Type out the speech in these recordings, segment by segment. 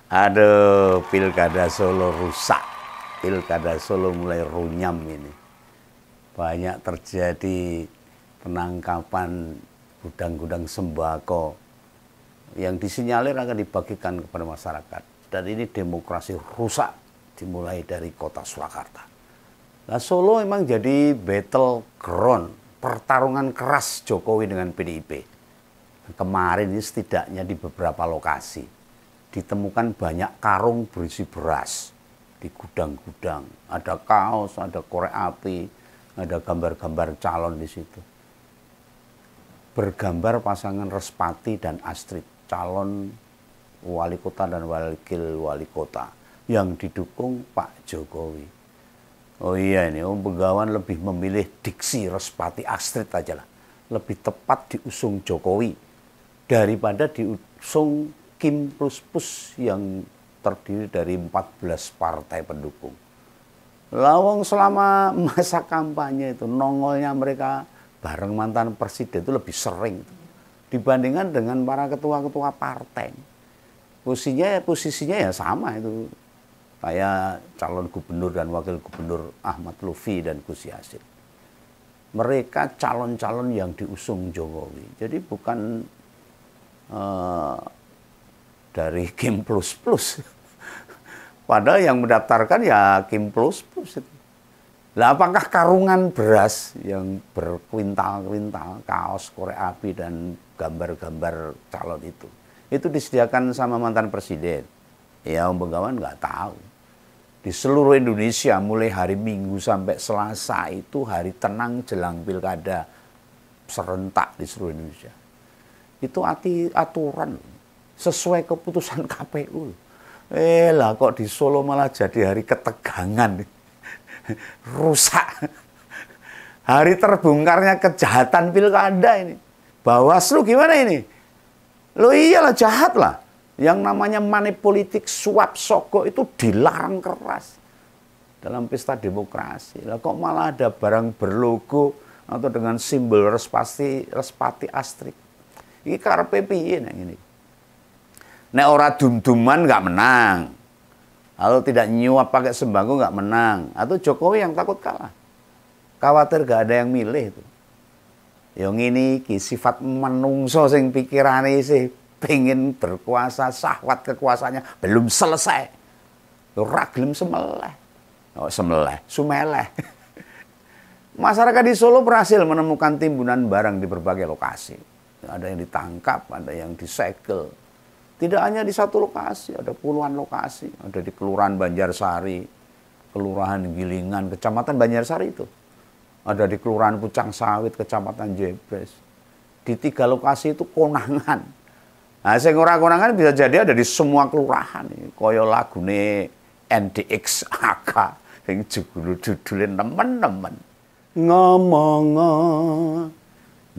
Aduh, Pilkada Solo rusak. Pilkada Solo mulai runyam ini. Banyak terjadi penangkapan gudang-gudang sembako yang disinyalir akan dibagikan kepada masyarakat. Dan ini demokrasi rusak dimulai dari kota Surakarta. Nah, Solo memang jadi battle ground, pertarungan keras Jokowi dengan PDIP. Kemarin ini setidaknya di beberapa lokasi ditemukan banyak karung berisi beras di gudang-gudang. Ada kaos, ada korek api, ada gambar-gambar calon di situ. Bergambar pasangan Respati dan Astrid, calon wali kota dan wakil wali kota yang didukung Pak Jokowi. Oh iya, ini Om Begawan lebih memilih diksi Respati Astrid aja lah. Lebih tepat diusung Jokowi daripada diusung Kim Plus Plus yang terdiri dari 14 partai pendukung. Lawang selama masa kampanye itu nongolnya mereka bareng mantan presiden itu lebih sering dibandingkan dengan para ketua-ketua partai. Posisinya ya sama itu. Kayak calon gubernur dan wakil gubernur Ahmad Lutfi dan Gus Yassin. Mereka calon-calon yang diusung Jokowi. Jadi bukan dari Kim Plus Plus. Padahal yang mendaftarkan ya Kim Plus Plus itu. Lah apakah karungan beras yang berkuintal-kuintal, kaos, korek api dan gambar-gambar calon itu disediakan sama mantan presiden? Ya Om Begawan nggak tahu. Di seluruh Indonesia mulai hari Minggu sampai Selasa itu hari tenang jelang pilkada serentak di seluruh Indonesia. Itu aturan sesuai keputusan KPU. Lah kok di Solo malah jadi hari ketegangan. Rusak. Hari terbongkarnya kejahatan pilkada ini. Bawaslu gimana ini? Loh iyalah jahat lah. Yang namanya money politik, suap, sogok itu dilarang keras dalam pesta demokrasi. Lah kok malah ada barang berlogo atau dengan simbol Respati Astrid. Ini karepe piye nek ngene. Nek ora dum-duman nggak menang. Kalau tidak nyuap pakai sembako nggak menang. Atau Jokowi yang takut kalah. Khawatir nggak ada yang milih itu. Yang ini sifat menungso sing pikirane sih pengen berkuasa, syahwat kekuasaannya belum selesai. Ora gelem semeleh. Oh, sumeleh. Masyarakat di Solo berhasil menemukan timbunan barang di berbagai lokasi. Ada yang ditangkap, ada yang disegel. Tidak hanya di satu lokasi, ada puluhan lokasi. Ada di Kelurahan Banjarsari, Kelurahan Gilingan, Kecamatan Banjarsari itu. Ada di Kelurahan Pucang Sawit, Kecamatan Jebres. Di 3 lokasi itu konangan. Nah, sing ora konangan bisa jadi ada di semua kelurahan. Kaya lagune NDX AK yang judulnya nemen-nemen. Ngomong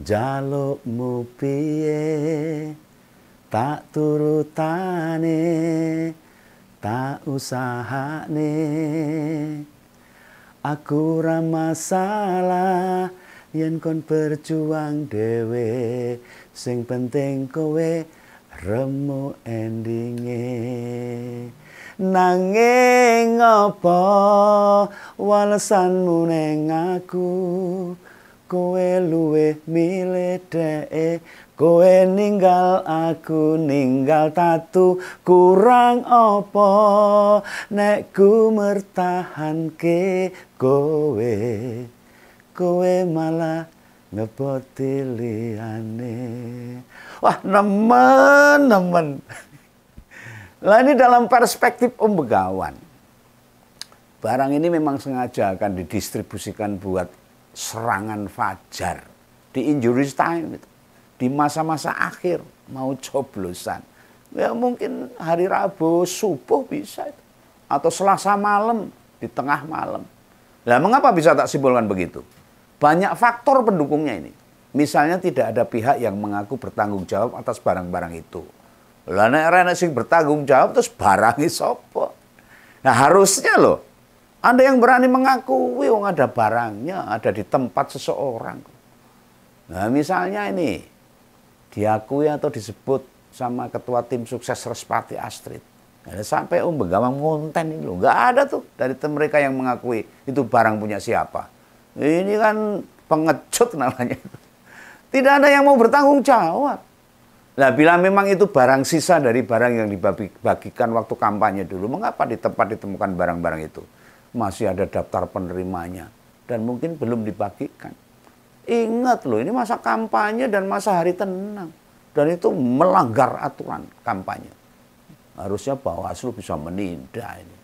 jalukmu piye tak turutane, tak usahane. Aku ra masalah yen kon berjuang dhewe, sing penting kowe remu endinge. Nanging apa walesanmu neng aku, kowe luwih milih dhek. Kowe ninggal aku ninggal tatu, kurang apa nek ku mertahanke kowe, kowe malah ngepoti liyane. Wah, nemen. Lah ini dalam perspektif Om Begawan. Barang ini memang sengaja akan didistribusikan buat serangan fajar di injuries time itu. Di masa-masa akhir mau coblosan. Ya mungkin hari Rabu subuh bisa itu. Atau Selasa malam, di tengah malam. Lah mengapa bisa tak simpulkan begitu? Banyak faktor pendukungnya ini. Misalnya tidak ada pihak yang mengaku bertanggung jawab atas barang-barang itu. Lah nek sing bertanggung jawab terus barangi sapa? Nah harusnya loh ada yang berani mengakui wong ada barangnya, ada di tempat seseorang. Nah misalnya ini diakui atau disebut sama ketua tim sukses Respati Astrid. Sampai Om Benggawang ngonten ini loh, nggak ada tuh dari mereka yang mengakui itu barang punya siapa. Ini kan pengecut namanya. Tidak ada yang mau bertanggung jawab. Nah, bila memang itu barang sisa dari barang yang dibagikan waktu kampanye dulu, mengapa di tempat ditemukan barang-barang itu? Masih ada daftar penerimanya dan mungkin belum dibagikan. Ingat loh, ini masa kampanye dan masa hari tenang. Dan itu melanggar aturan kampanye. Harusnya Bawaslu bisa menindak ini.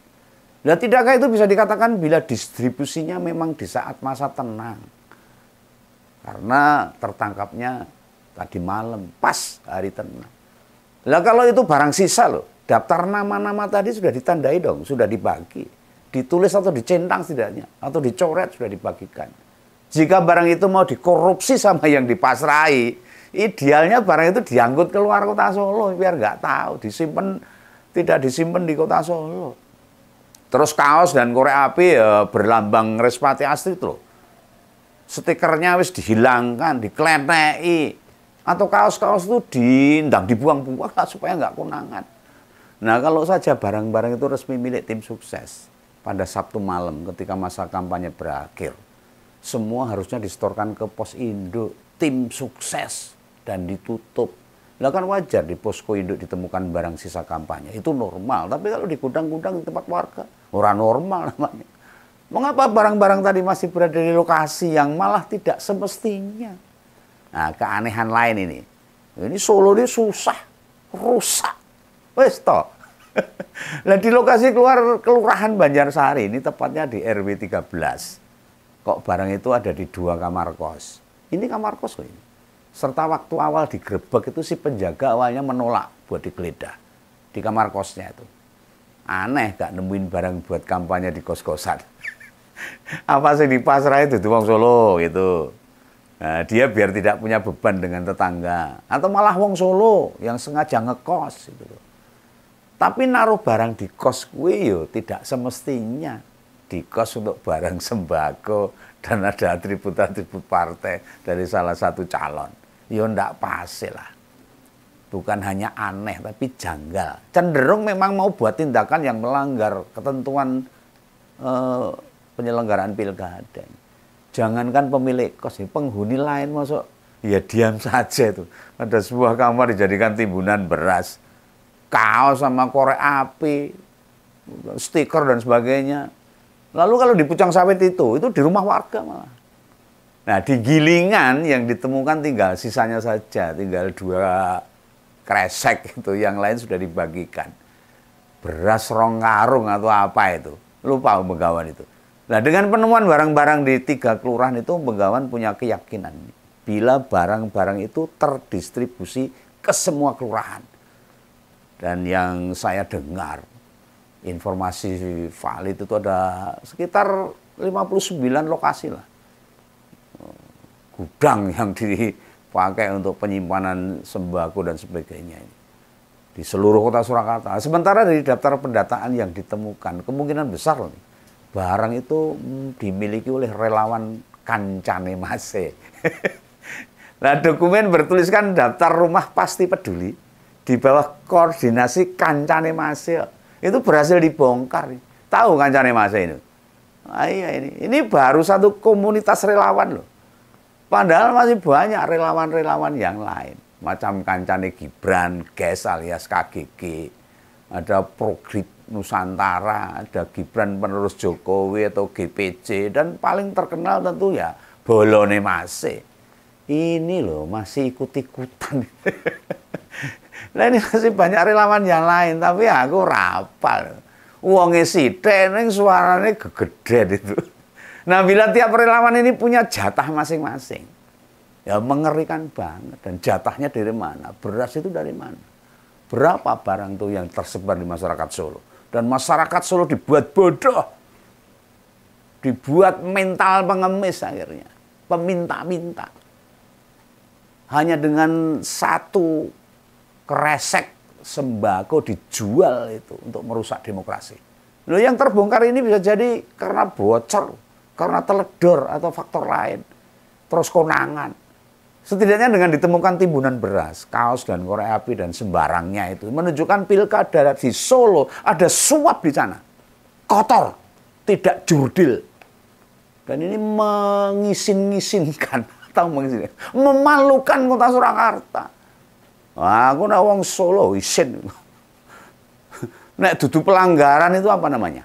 Nah, tidakkah itu bisa dikatakan bila distribusinya memang di saat masa tenang? Karena tertangkapnya tadi malam, pas hari tenang. Nah, kalau itu barang sisa loh, daftar nama-nama tadi sudah ditandai dong, sudah dibagi. Ditulis atau dicentang setidaknya, atau dicoret sudah dibagikan. Jika barang itu mau dikorupsi sama yang dipasrai, idealnya barang itu diangkut keluar kota Solo, biar nggak tahu, tidak disimpan di kota Solo. Terus kaos dan korek api ya berlambang Respati Astrid loh. Stikernya wis dihilangkan, dikleneki. Atau kaos-kaos itu dibuang-buang supaya nggak konangan. Nah, kalau saja barang-barang itu resmi milik tim sukses pada Sabtu malam ketika masa kampanye berakhir, semua harusnya disetorkan ke pos induk tim sukses dan ditutup. Nah, kan wajar di posko induk ditemukan barang sisa kampanye, itu normal. Tapi kalau di gudang-gudang di tempat warga, orang normal namanya. Mengapa barang-barang tadi masih berada di lokasi yang malah tidak semestinya? Nah, keanehan lain ini. Ini Solo ini susah, rusak. Wes toh. Nah, di lokasi Kelurahan Banjarsari ini tepatnya di RW 13. Kok barang itu ada di 2 kamar kos. Ini kamar kos kok ini. Serta waktu awal digerebek itu si penjaga awalnya menolak buat digeledah di kamar kosnya itu. Aneh gak nemuin barang buat kampanye di kos-kosan. Apa sih di pasrah itu di Wong Solo gitu. Nah, dia biar tidak punya beban dengan tetangga. Atau malah Wong Solo yang sengaja ngekos gitu. Tapi naruh barang di kos kuwi yo tidak semestinya. Di kos untuk barang sembako dan ada atribut-atribut partai dari salah satu calon. Ya ndak pas lah. Bukan hanya aneh tapi janggal. Cenderung memang mau buat tindakan yang melanggar ketentuan penyelenggaraan pilkada. Jangankan pemilik kos, penghuni lain masuk ya diam saja itu. Ada sebuah kamar dijadikan timbunan beras, kaos sama korek api, stiker dan sebagainya. Lalu kalau di Pucang Sawit itu di rumah warga malah. Nah, di Gilingan yang ditemukan tinggal sisanya saja, tinggal 2 kresek itu, yang lain sudah dibagikan. Beras rong karung atau apa itu, lupa Bengawan itu. Nah, dengan penemuan barang-barang di 3 kelurahan itu, Bengawan punya keyakinan bila barang-barang itu terdistribusi ke semua kelurahan. Dan yang saya dengar, informasi valid itu ada sekitar 59 lokasi lah. Gudang yang dipakai untuk penyimpanan sembako dan sebagainya ini di seluruh kota Surakarta. Sementara dari daftar pendataan yang ditemukan, kemungkinan besar nih, barang itu dimiliki oleh relawan Kancane Mase. Nah, dokumen bertuliskan daftar rumah pasti peduli di bawah koordinasi Kancane Mase. Itu berhasil dibongkar. Tahu Kancane Mase ini? Ah, iya, ini baru satu komunitas relawan loh. Padahal masih banyak relawan-relawan yang lain. Macam Kancane Gibran, GES alias KGG. Ada Progrit Nusantara, ada Gibran penerus Jokowi atau GPJ. Dan paling terkenal tentu ya Bolone Mase. Ini loh masih ikut-ikutan. Nah, ini masih banyak relawan yang lain. Tapi aku rapal. Uangnya sithik ning suaranya gegeden itu. Nah, bila tiap relawan ini punya jatah masing-masing, ya mengerikan banget. Dan jatahnya dari mana? Beras itu dari mana? Berapa barang itu yang tersebar di masyarakat Solo? Dan masyarakat Solo dibuat bodoh. Dibuat mental pengemis akhirnya. Peminta-minta. Hanya dengan 1 kresek sembako dijual itu untuk merusak demokrasi. Loh, yang terbongkar ini bisa jadi karena bocor, karena teledor atau faktor lain. Terus konangan. Setidaknya dengan ditemukan timbunan beras, kaos dan korek api dan sembarangnya itu menunjukkan pilkada di Solo ada suap di sana. Kotor, tidak jurdil. Dan ini mengisin-ngisinkan atau memalukan kota Surakarta. Wah, aku nak wong Solo isin. Nek dudu pelanggaran itu apa namanya?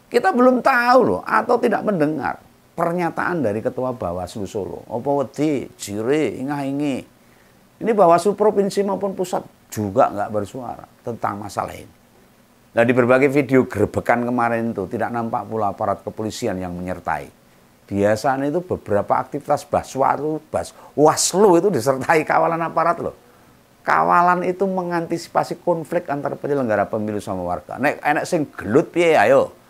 Kita belum tahu loh atau tidak mendengar pernyataan dari Ketua Bawaslu Solo. Apa wedi, jire, ingah-ingi. Ini Bawaslu provinsi maupun pusat juga nggak bersuara tentang masalah ini. Nah, di berbagai video gerebekan kemarin itu tidak nampak pula aparat kepolisian yang menyertai. Biasanya itu beberapa aktivitas Waslu itu disertai kawalan aparat loh. Kawalan itu mengantisipasi konflik antara penyelenggara pemilu sama warga. Nek enak sing gelut piye ayo.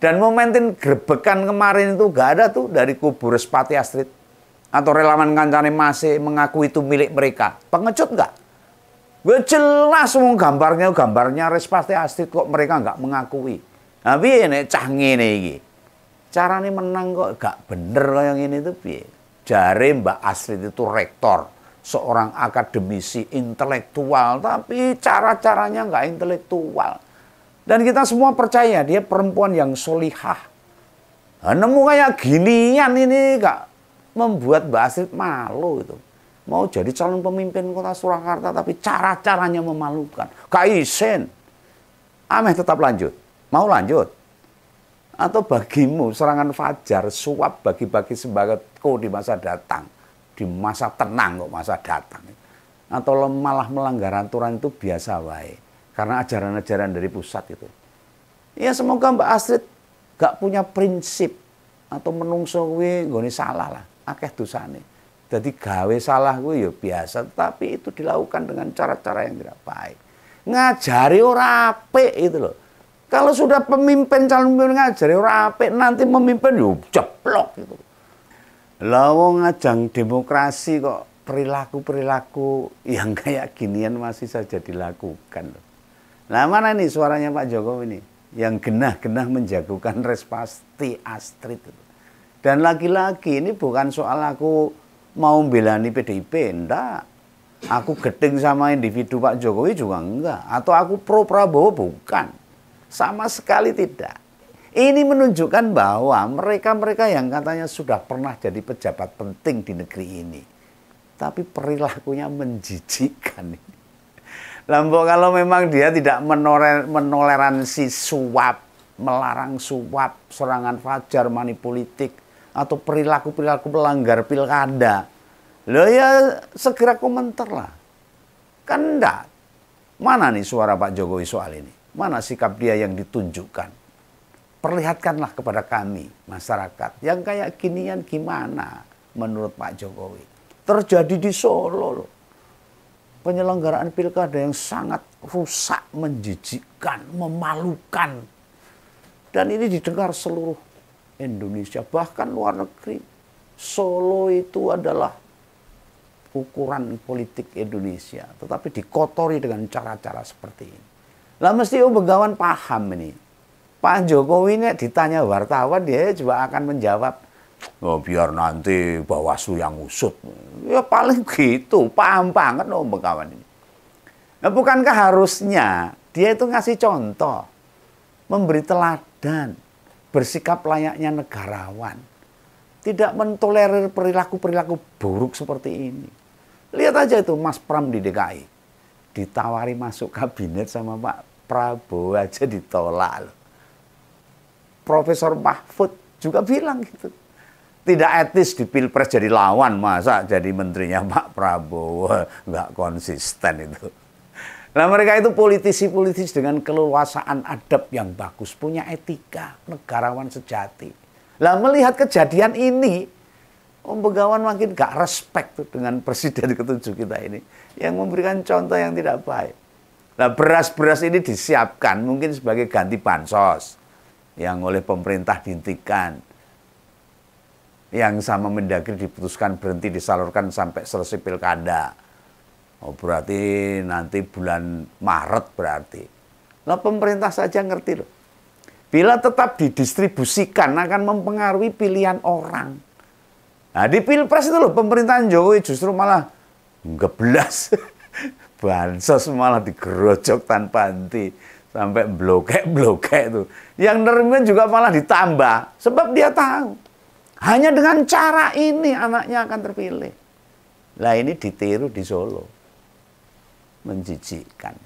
Dan momentum grebekan kemarin itu gak ada tuh dari kubu Respati Astrid atau relawan kancane masih mengaku itu milik mereka. Pengecut nggak? Gue jelas semua gambarnya Respati Astrid kok mereka nggak mengakui. Nah, piye nek cah ngene iki? Carane menang kok gak bener kayak gini tuh piye? Jare Mbak Astrid itu rektor, seorang akademisi intelektual, tapi cara-caranya nggak intelektual. Dan kita semua percaya dia perempuan yang solihah. Nah, nemu kayak ginian ini gak membuat Mbak Astrid malu itu. Mau jadi calon pemimpin kota Surakarta tapi cara-caranya memalukan. Kaisen. Ameh tetap lanjut. Mau lanjut? Atau bagimu serangan fajar, suap bagi-bagi sembako di masa datang. Di masa tenang kok masa datang. Atau malah melanggar aturan itu biasa wae. Karena ajaran-ajaran dari pusat itu. Ya semoga Mbak Astrid gak punya prinsip atau menungso kuwi nggone salah lah, akeh dosane. Jadi gawe salah kuwi ya biasa, tapi itu dilakukan dengan cara-cara yang tidak baik. Ngajari ora apik itu loh. Kalau sudah pemimpin calon pemimpin ngajari ora apik, nanti memimpin yo jeblok gitu. Lah wong ngajang demokrasi kok perilaku-perilaku yang kayak ginian masih saja dilakukan loh. Nah, mana nih suaranya Pak Jokowi ini yang genah-genah menjagokan Respati Astrid. Dan lagi-lagi ini bukan soal aku mau belani PDIP, enggak. Aku gedeng sama individu Pak Jokowi juga enggak. Atau aku pro Prabowo, bukan. Sama sekali tidak. Ini menunjukkan bahwa mereka-mereka yang katanya sudah pernah jadi pejabat penting di negeri ini. Tapi perilakunya menjijikkan ini. Lampau kalau memang dia tidak menoleransi suap, melarang suap, serangan fajar, manipolitik, atau perilaku-perilaku pelanggar pilkada, loh ya segera komentar lah. Kan enggak. Mana nih suara Pak Jokowi soal ini? Mana sikap dia yang ditunjukkan? Perlihatkanlah kepada kami, masyarakat, yang kayak ginian gimana menurut Pak Jokowi. Terjadi di Solo loh. Penyelenggaraan pilkada yang sangat rusak, menjijikkan, memalukan. Dan ini didengar seluruh Indonesia, bahkan luar negeri. Solo itu adalah ukuran politik Indonesia, tetapi dikotori dengan cara-cara seperti ini. Lah mesti Begawan paham ini. Pak Jokowi ini ditanya wartawan, dia juga akan menjawab, oh, biar nanti Bawaslu yang usut. Ya paling gitu, paham banget Begawan ini. Nah, bukankah harusnya dia itu ngasih contoh, memberi teladan, bersikap layaknya negarawan. Tidak mentolerir perilaku-perilaku buruk seperti ini. Lihat aja itu Mas Pram di DKI. Ditawari masuk kabinet sama Pak Prabowo aja ditolak loh. Profesor Mahfud juga bilang gitu. Tidak etis di Pilpres jadi lawan, masa jadi menterinya Pak Prabowo, nggak konsisten itu. Nah mereka itu politisi-politisi dengan keleluasaan adab yang bagus, punya etika, negarawan sejati. Lah melihat kejadian ini, Begawan makin gak respect tuh dengan presiden ketujuh kita ini, yang memberikan contoh yang tidak baik. Nah beras-beras ini disiapkan mungkin sebagai ganti bansos, yang oleh pemerintah dihentikan. Yang sama Mendagri diputuskan berhenti disalurkan sampai selesai pilkada. Oh, berarti nanti bulan Maret berarti. Nah pemerintah saja ngerti loh. Bila tetap didistribusikan akan mempengaruhi pilihan orang. Nah, di Pilpres itu loh pemerintahan Jokowi justru malah ngeblas. Bansos malah digerojok tanpa henti. Sampai blokek-blokek itu. Yang nerima juga malah ditambah. Sebab dia tahu. Hanya dengan cara ini anaknya akan terpilih. Lah ini ditiru di Solo. Menjijikkan.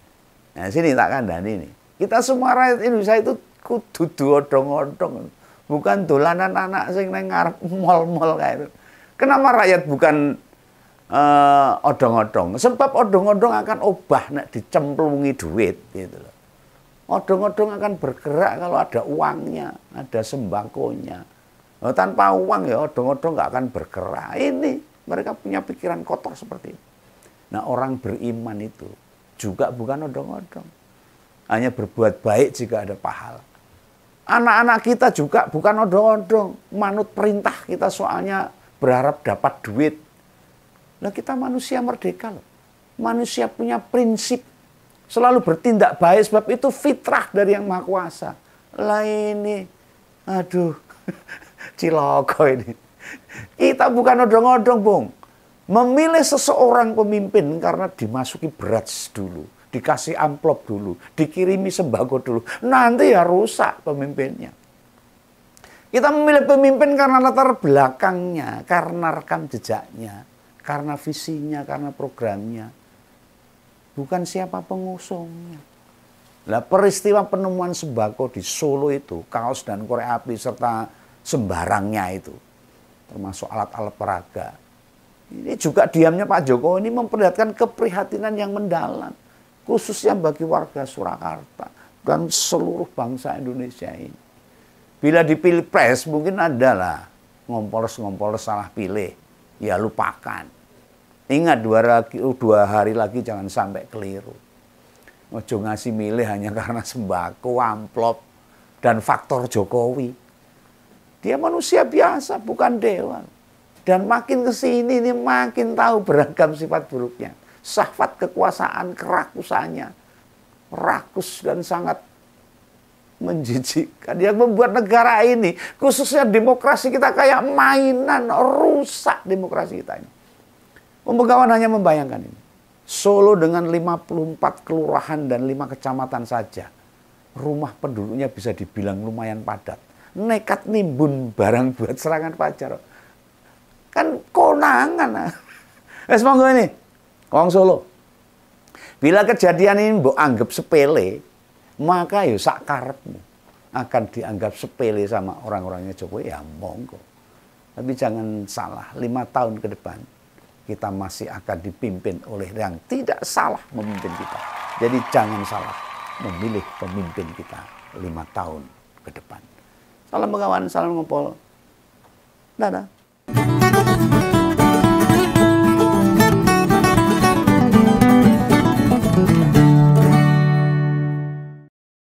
Nah sini tak kandani nih. Kita semua rakyat Indonesia itu kudu odong-odong. Bukan dolanan anak sing nang ngarep mall-mall kayak itu. Kenapa rakyat bukan odong-odong? Sebab odong-odong akan obah nek dicemplungi duit gitu loh. Odong-odong akan bergerak kalau ada uangnya, ada sembakonya. Nah, tanpa uang ya odong-odong nggak akan bergerak. Ini mereka punya pikiran kotor seperti itu. Nah orang beriman itu juga bukan odong-odong. Hanya berbuat baik jika ada pahala. Anak-anak kita juga bukan odong-odong. Manut perintah kita soalnya berharap dapat duit. Nah kita manusia merdeka loh. Manusia punya prinsip. Selalu bertindak baik sebab itu fitrah dari Yang Maha Kuasa. Lah ini, aduh, ciloko ini. Kita bukan odong-odong, Bung. Memilih seseorang pemimpin karena dimasuki beras dulu. Dikasih amplop dulu, dikirimi sembako dulu. Nanti ya rusak pemimpinnya. Kita memilih pemimpin karena latar belakangnya, karena rekam jejaknya, karena visinya, karena programnya. Bukan siapa pengusungnya. Nah, peristiwa penemuan sembako di Solo itu, kaos dan korek api serta sembarangnya itu, termasuk alat-alat peraga. Ini juga diamnya Pak Jokowi ini memperlihatkan keprihatinan yang mendalam. Khususnya bagi warga Surakarta dan seluruh bangsa Indonesia ini. Bila di Pilpres mungkin adalah ngompol-ngompol salah pilih, ya lupakan. Ingat 2 hari lagi jangan sampai keliru. Ojo ngasih milih hanya karena sembako, amplop, dan faktor Jokowi. Dia manusia biasa, bukan dewa. Dan makin kesini ini makin tahu beragam sifat buruknya. Syahwat kekuasaan, kerakusannya, rakus dan sangat menjijikkan. Yang membuat negara ini, khususnya demokrasi kita kayak mainan, rusak demokrasi kita ini. Pembegawan hanya membayangkan ini. Solo dengan 54 kelurahan dan 5 kecamatan saja. Rumah penduduknya bisa dibilang lumayan padat. Nekat nimbun barang buat serangan fajar. Kan konangan. Monggo ini. Wong Solo. Bila kejadian ini mbok anggap sepele, maka ya sak karepmu akan dianggap sepele sama orang-orangnya Jokowi, ya monggo. Tapi jangan salah, 5 tahun ke depan kita masih akan dipimpin oleh yang tidak salah memimpin kita. Jadi jangan salah memilih pemimpin kita 5 tahun ke depan. Salam Begawan, salam ngompol. Dadah.